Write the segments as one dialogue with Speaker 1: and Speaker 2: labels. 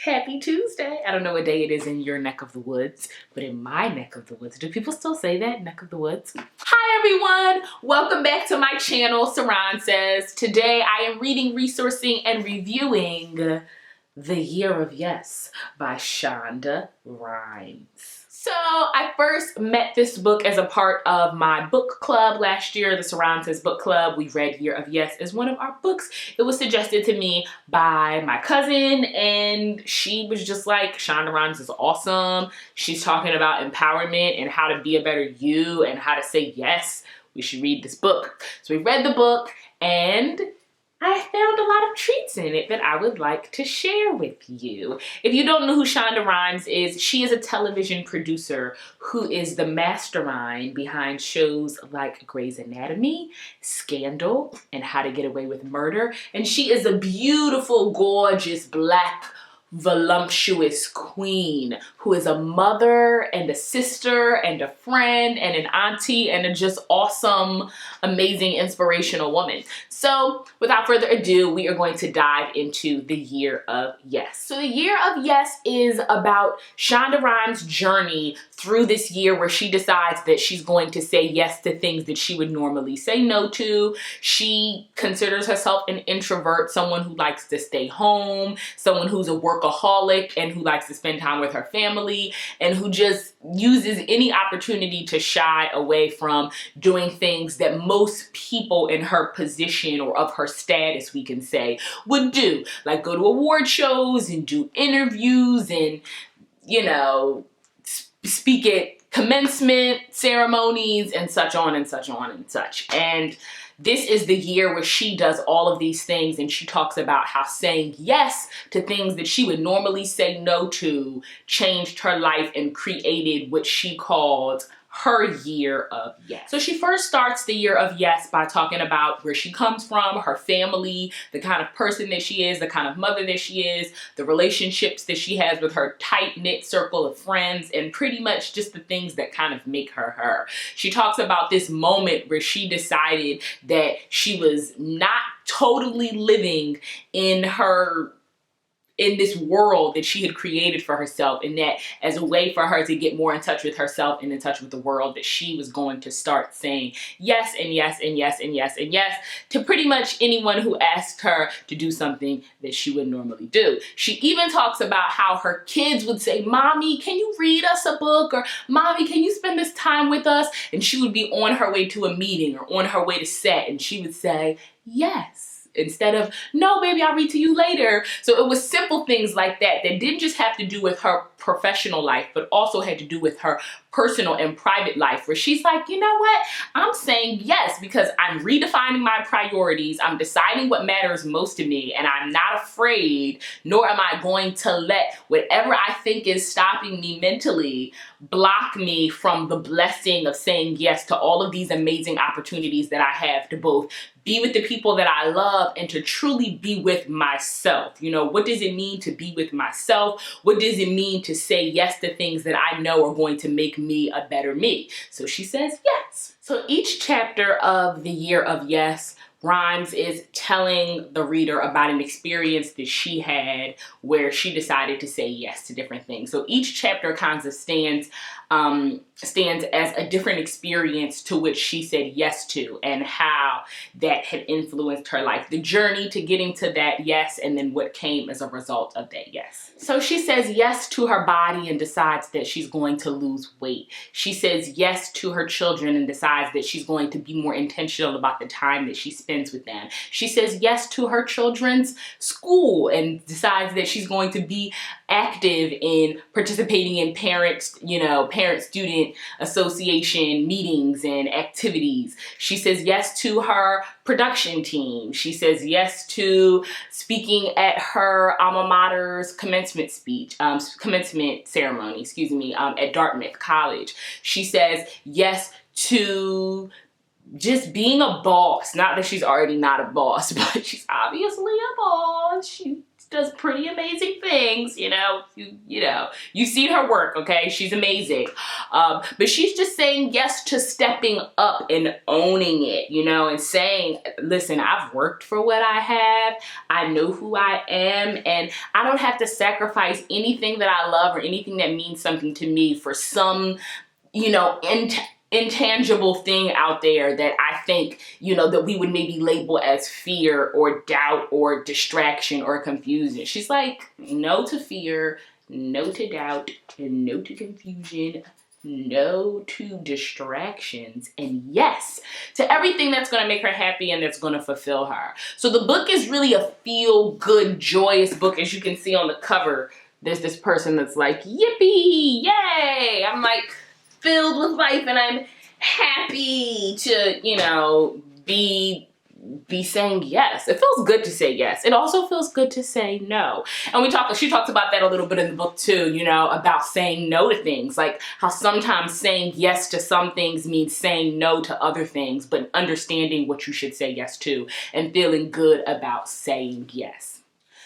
Speaker 1: Happy Tuesday. I don't know what day it is in your neck of the woods, but in my neck of the woods, do people still say that, neck of the woods? Hi everyone, welcome back to my channel, Sarahn Says. Today I am reading, resourcing, and reviewing The Year of Yes by Shonda Rhimes. So I first met this book as a part of my book club last year, the Sarahn Says book club. We read Year of Yes as one of our books. It was suggested to me by my cousin, and she was just like, Shonda Rhimes is awesome. She's talking about empowerment and how to be a better you and how to say yes. We should read this book. So we read the book, and I found a lot of treats in it that I would like to share with you. If you don't know who Shonda Rhimes is, she is a television producer who is the mastermind behind shows like Grey's Anatomy, Scandal, and How to Get Away with Murder. And she is a beautiful, gorgeous, black, voluptuous queen who is a mother and a sister and a friend and an auntie and a just awesome, amazing, inspirational woman. So without further ado, we are going to dive into The Year of Yes. So The Year of Yes is about Shonda Rhimes' journey through this year where she decides that she's going to say yes to things that she would normally say no to. She considers herself an introvert, someone who likes to stay home, someone who's a workaholic and who likes to spend time with her family, and who just uses any opportunity to shy away from doing things that most people in her position or of her status, we can say, would do. Like go to award shows and do interviews and, you know, speak at commencement ceremonies and such on and such on and such. And this is the year where she does all of these things, and she talks about how saying yes to things that she would normally say no to changed her life and created what she called her year of yes. So she first starts the year of yes by talking about where she comes from, her family, the kind of person that she is, the kind of mother that she is, the relationships that she has with her tight-knit circle of friends, and pretty much just the things that kind of make her her. She talks about this moment where she decided that she was not totally living in this world that she had created for herself, and that as a way for her to get more in touch with herself and in touch with the world, that she was going to start saying yes and yes and yes and yes and yes to pretty much anyone who asked her to do something that she would normally do. She even talks about how her kids would say, "Mommy, can you read us a book?" or "Mommy, can you spend this time with us?" And she would be on her way to a meeting or on her way to set, and she would say yes, instead of, "No, baby, I'll read to you later." So it was simple things like that that didn't just have to do with her professional life, but also had to do with her personal and private life, where she's like, you know what? I'm saying yes because I'm redefining my priorities. I'm deciding what matters most to me, and I'm not afraid, nor am I going to let whatever I think is stopping me mentally block me from the blessing of saying yes to all of these amazing opportunities that I have to both be with the people that I love and to truly be with myself. You know, what does it mean to be with myself? What does it mean to say yes to things that I know are going to make me a better me? So she says yes. So each chapter of The Year of Yes, Rhimes is telling the reader about an experience that she had where she decided to say yes to different things. So each chapter kind of stands as a different experience to which she said yes to, and how that had influenced her life, the journey to getting to that yes, and then what came as a result of that yes. So she says yes to her body and decides that she's going to lose weight. She says yes to her children and decides that she's going to be more intentional about the time that she spends with them. She says yes to her children's school and decides that she's going to be active in participating in parent-student association meetings and activities. She says yes to her production team. She says yes to speaking at her alma mater's commencement ceremony, at Dartmouth College. She says yes to just being a boss. Not that she's already not a boss, but she's obviously a boss. She's does pretty amazing things, you know. You've seen her work, okay? She's amazing. But she's just saying yes to stepping up and owning it, you know, and saying, listen, I've worked for what I have. I know who I am, and I don't have to sacrifice anything that I love or anything that means something to me for some, you know, intangible thing out there that I think, you know, that we would maybe label as fear or doubt or distraction or confusion. She's like, no to fear, no to doubt, and no to confusion, no to distractions, and yes to everything that's going to make her happy and that's going to fulfill her. So the book is really a feel-good, joyous book. As you can see on the cover, there's this person that's like, yippee, yay! I'm like, filled with life, and I'm happy to, you know, be saying yes. It feels good to say yes. It also feels good to say no. And she talks about that a little bit in the book too, you know, about saying no to things, like how sometimes saying yes to some things means saying no to other things, but understanding what you should say yes to and feeling good about saying yes.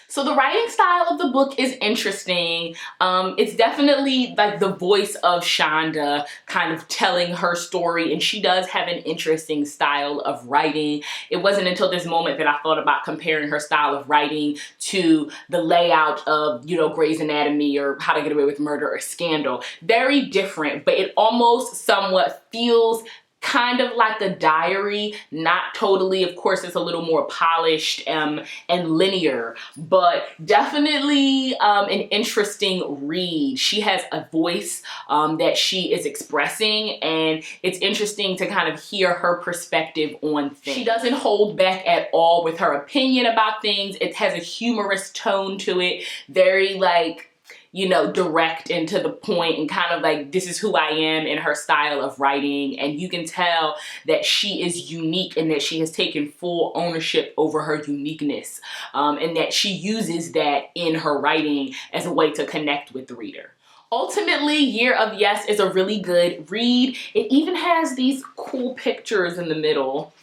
Speaker 1: So the writing style of the book is interesting. It's definitely like the voice of Shonda kind of telling her story, and she does have an interesting style of writing. It wasn't until this moment that I thought about comparing her style of writing to the layout of, you know, Grey's Anatomy or How to Get Away with Murder or Scandal. Very different, but it almost somewhat feels kind of like a diary, not totally. Of course, it's a little more polished and linear, but definitely an interesting read. She has a voice that she is expressing, and it's interesting to kind of hear her perspective on things. She doesn't hold back at all with her opinion about things. It has a humorous tone to it, very like, you know, direct and to the point, and kind of like, this is who I am in her style of writing. And you can tell that she is unique and that she has taken full ownership over her uniqueness, and that she uses that in her writing as a way to connect with the reader. Ultimately, Year of Yes is a really good read. It even has these cool pictures in the middle.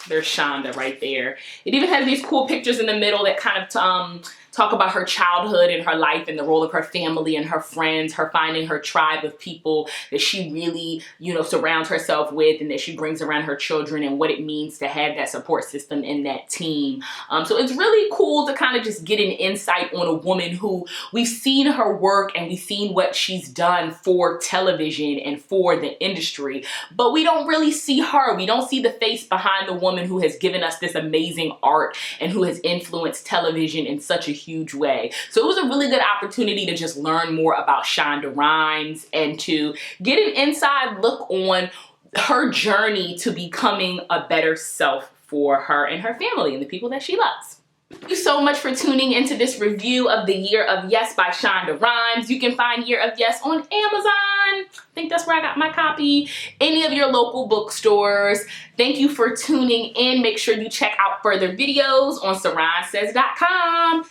Speaker 1: There's Shonda right there. It even has these cool pictures in the middle that kind of talk about her childhood and her life and the role of her family and her friends, her finding her tribe of people that she really, you know, surrounds herself with and that she brings around her children, and what it means to have that support system in that team. So it's really cool to kind of just get an insight on a woman who we've seen her work and we've seen what she's done for television and for the industry, but we don't really see her. We don't see the face behind the woman who has given us this amazing art and who has influenced television in such a huge way. So it was a really good opportunity to just learn more about Shonda Rhimes and to get an inside look on her journey to becoming a better self for her and her family and the people that she loves. Thank you so much for tuning into this review of The Year of Yes by Shonda Rhimes. You can find Year of Yes on Amazon. I think that's where I got my copy. Any of your local bookstores. Thank you for tuning in. Make sure you check out further videos on SarahnnSays.com.